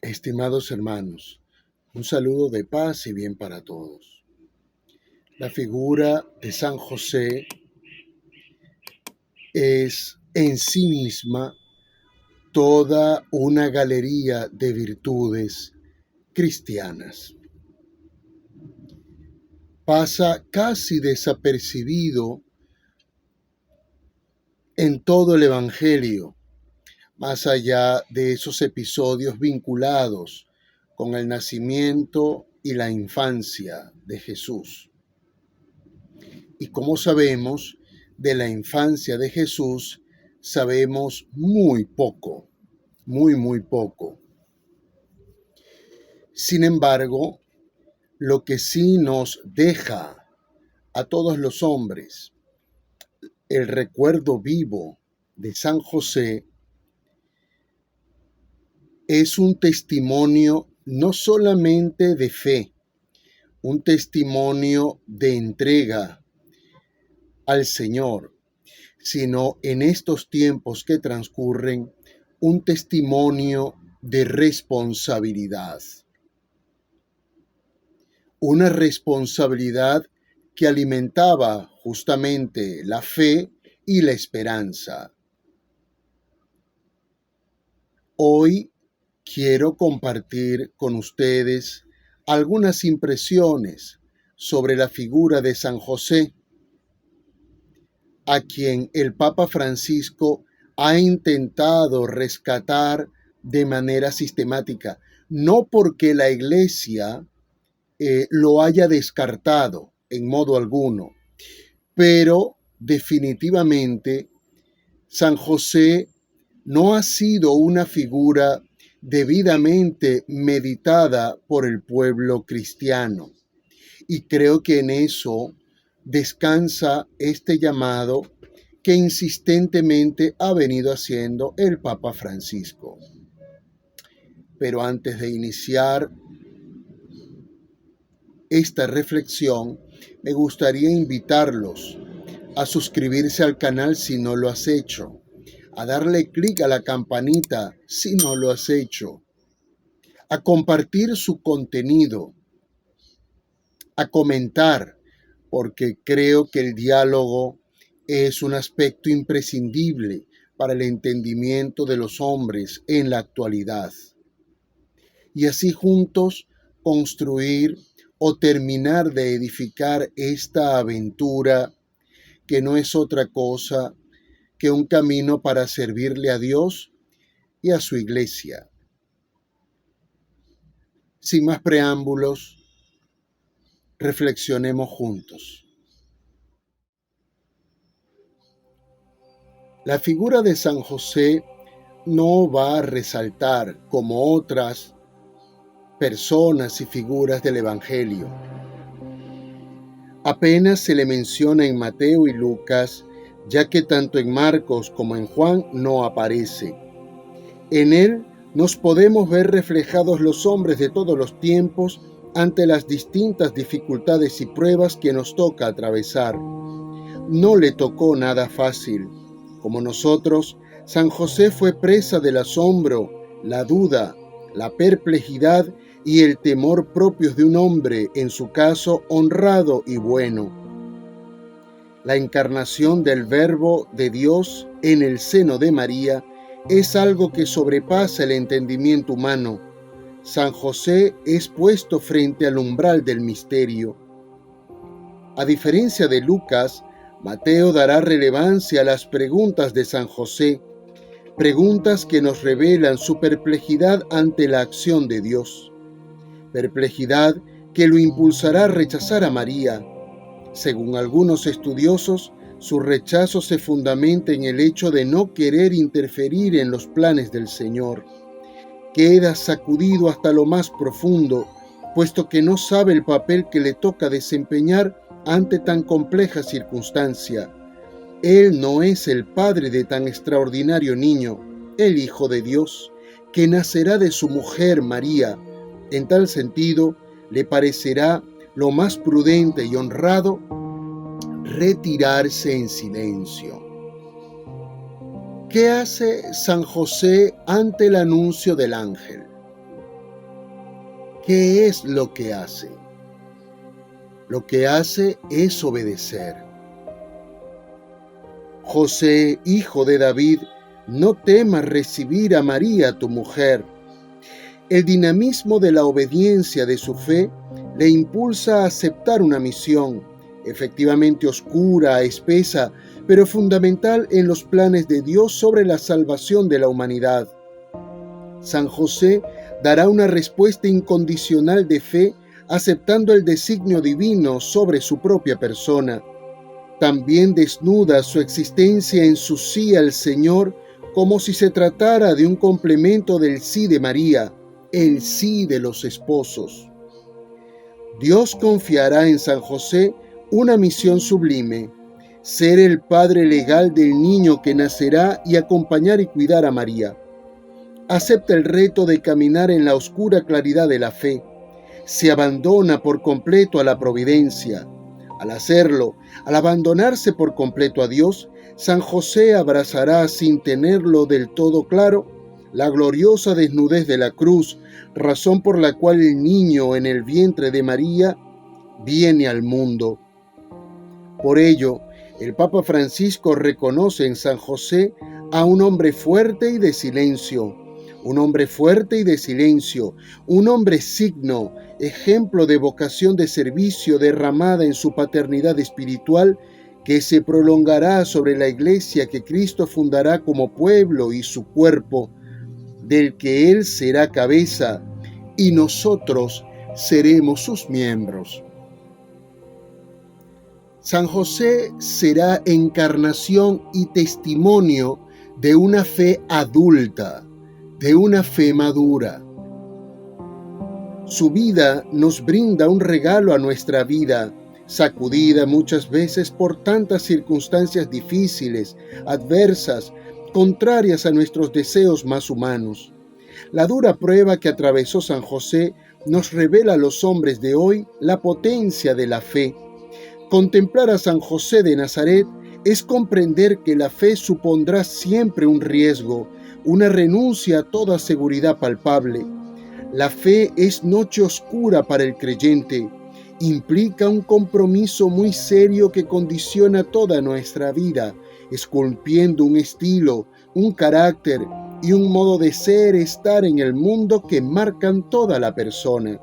Estimados hermanos, un saludo de paz y bien para todos. La figura de San José es en sí misma toda una galería de virtudes cristianas. Pasa casi desapercibido en todo el Evangelio, más allá de esos episodios vinculados con el nacimiento y la infancia de Jesús. Y como sabemos, de la infancia de Jesús sabemos muy poco, muy poco. Sin embargo, lo que sí nos deja a todos los hombres el recuerdo vivo de San José es un testimonio no solamente de fe, un testimonio de entrega al Señor, sino en estos tiempos que transcurren, un testimonio de responsabilidad. Una responsabilidad que alimentaba justamente la fe y la esperanza. Hoy quiero compartir con ustedes algunas impresiones sobre la figura de San José, a quien el Papa Francisco ha intentado rescatar de manera sistemática, no porque la Iglesia lo haya descartado en modo alguno, pero definitivamente San José no ha sido una figura debidamente meditada por el pueblo cristiano. Y creo que en eso descansa este llamado que insistentemente ha venido haciendo el Papa Francisco. Pero antes de iniciar esta reflexión, me gustaría invitarlos a suscribirse al canal si no lo has hecho, a darle clic a la campanita si no lo has hecho, a compartir su contenido, a comentar, porque creo que el diálogo es un aspecto imprescindible para el entendimiento de los hombres en la actualidad. Y así juntos construir o terminar de edificar esta aventura que no es otra cosa que un camino para servirle a Dios y a su iglesia. Sin más preámbulos, reflexionemos juntos. La figura de San José no va a resaltar como otras personas y figuras del Evangelio. Apenas se le menciona en Mateo y Lucas, ya que tanto en Marcos como en Juan no aparece. En él nos podemos ver reflejados los hombres de todos los tiempos ante las distintas dificultades y pruebas que nos toca atravesar. No le tocó nada fácil. Como nosotros, San José fue presa del asombro, la duda, la perplejidad y el temor propios de un hombre, en su caso, honrado y bueno. La encarnación del Verbo de Dios en el seno de María es algo que sobrepasa el entendimiento humano. San José es puesto frente al umbral del misterio. A diferencia de Lucas, Mateo dará relevancia a las preguntas de San José, preguntas que nos revelan su perplejidad ante la acción de Dios. Perplejidad que lo impulsará a rechazar a María. Según algunos estudiosos, su rechazo se fundamenta en el hecho de no querer interferir en los planes del Señor. Queda sacudido hasta lo más profundo, puesto que no sabe el papel que le toca desempeñar ante tan compleja circunstancia. Él no es el padre de tan extraordinario niño, el Hijo de Dios, que nacerá de su mujer María. En tal sentido, le parecerá lo más prudente y honrado retirarse en silencio. ¿Qué hace San José ante el anuncio del ángel? ¿Qué es lo que hace? Lo que hace es obedecer. José, hijo de David, no temas recibir a María, tu mujer. El dinamismo de la obediencia de su fe le impulsa a aceptar una misión, efectivamente oscura, espesa, pero fundamental en los planes de Dios sobre la salvación de la humanidad. San José dará una respuesta incondicional de fe, aceptando el designio divino sobre su propia persona. También desnuda su existencia en su sí al Señor, como si se tratara de un complemento del sí de María, el sí de los esposos. Dios confiará en San José una misión sublime: ser el padre legal del niño que nacerá y acompañar y cuidar a María. Acepta el reto de caminar en la oscura claridad de la fe. Se abandona por completo a la providencia. Al hacerlo, al abandonarse por completo a Dios, San José abrazará sin tenerlo del todo claro la gloriosa desnudez de la cruz, razón por la cual el niño en el vientre de María viene al mundo. Por ello, el Papa Francisco reconoce en San José a un hombre fuerte y de silencio, un hombre fuerte y de silencio, un hombre signo, ejemplo de vocación de servicio derramada en su paternidad espiritual, que se prolongará sobre la Iglesia que Cristo fundará como pueblo y su cuerpo, del que Él será cabeza, y nosotros seremos sus miembros. San José será encarnación y testimonio de una fe adulta, de una fe madura. Su vida nos brinda un regalo a nuestra vida, sacudida muchas veces por tantas circunstancias difíciles, adversas, contrarias a nuestros deseos más humanos. La dura prueba que atravesó San José nos revela a los hombres de hoy la potencia de la fe. Contemplar a San José de Nazaret es comprender que la fe supondrá siempre un riesgo, una renuncia a toda seguridad palpable. La fe es noche oscura para el creyente, implica un compromiso muy serio que condiciona toda nuestra vida, esculpiendo un estilo, un carácter y un modo de ser, estar en el mundo que marcan toda la persona.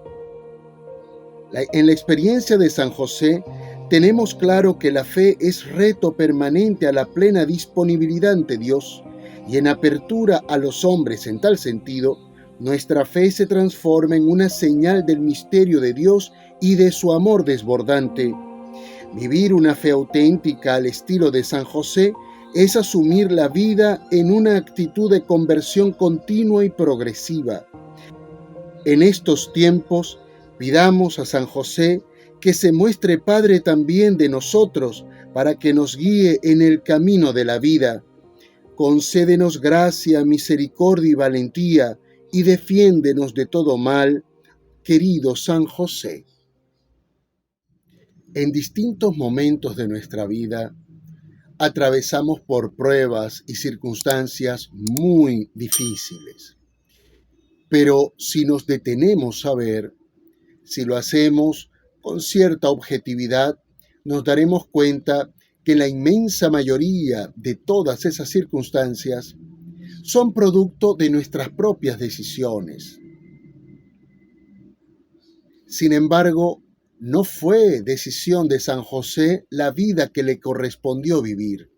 En la experiencia de San José, tenemos claro que la fe es reto permanente a la plena disponibilidad ante Dios, y en apertura a los hombres en tal sentido, nuestra fe se transforma en una señal del misterio de Dios y de su amor desbordante. Vivir una fe auténtica al estilo de San José es asumir la vida en una actitud de conversión continua y progresiva. En estos tiempos, pidamos a San José que se muestre Padre también de nosotros, para que nos guíe en el camino de la vida. Concédenos gracia, misericordia y valentía, y defiéndenos de todo mal, querido San José. En distintos momentos de nuestra vida, atravesamos por pruebas y circunstancias muy difíciles. Pero si nos detenemos a ver, si lo hacemos con cierta objetividad, nos daremos cuenta que la inmensa mayoría de todas esas circunstancias son producto de nuestras propias decisiones. Sin embargo, no fue decisión de San José la vida que le correspondió vivir,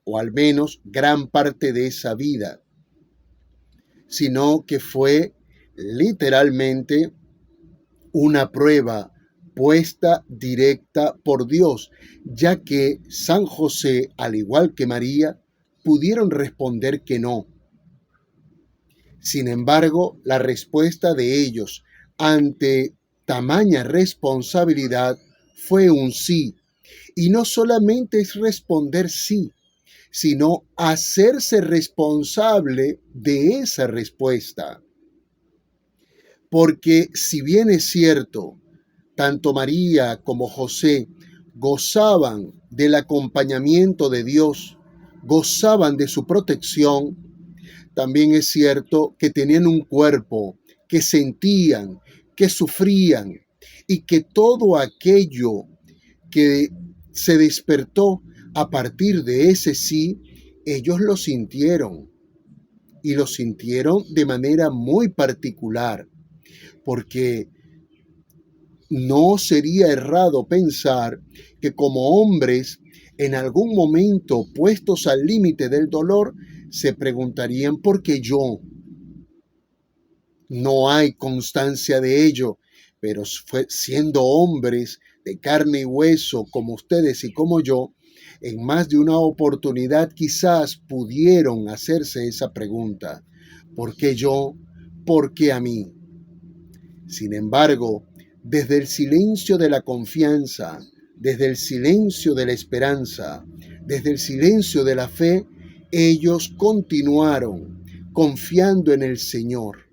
o al menos gran parte de esa vida, sino que fue literalmente una prueba puesta directa por Dios, ya que San José, al igual que María, pudieron responder que no. Sin embargo, la respuesta de ellos ante tamaña responsabilidad fue un sí. Y no solamente es responder sí, sino hacerse responsable de esa respuesta. Porque si bien es cierto, tanto María como José gozaban del acompañamiento de Dios, gozaban de su protección, también es cierto que tenían un cuerpo, que sentían, que sufrían y que todo aquello que se despertó a partir de ese sí, ellos lo sintieron y lo sintieron de manera muy particular, porque no sería errado pensar que como hombres, en algún momento puestos al límite del dolor, se preguntarían ¿por qué yo? No hay constancia de ello, pero siendo hombres de carne y hueso como ustedes y como yo, en más de una oportunidad quizás pudieron hacerse esa pregunta. ¿Por qué yo? ¿Por qué a mí? Sin embargo, desde el silencio de la confianza, desde el silencio de la esperanza, desde el silencio de la fe, ellos continuaron confiando en el Señor.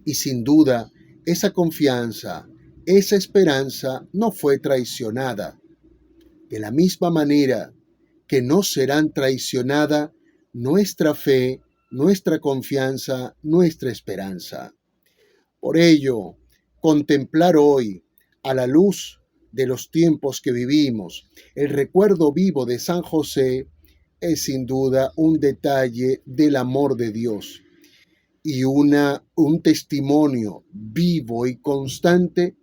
Y sin duda, esa confianza, esa esperanza no fue traicionada. De la misma manera que no serán traicionada nuestra fe, nuestra confianza, nuestra esperanza. Por ello, contemplar hoy, a la luz de los tiempos que vivimos, el recuerdo vivo de San José es sin duda un detalle del amor de Dios y un testimonio vivo y constante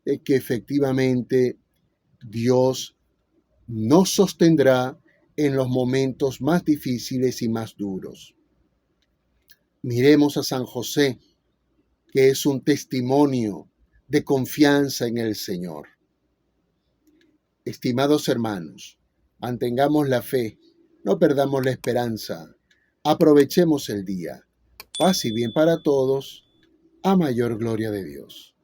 de que efectivamente Dios nos sostendrá en los momentos más difíciles y más duros. Miremos a San José, que es un testimonio de confianza en el Señor. Estimados hermanos, mantengamos la fe, no perdamos la esperanza, aprovechemos el día. Paz y bien para todos, a mayor gloria de Dios.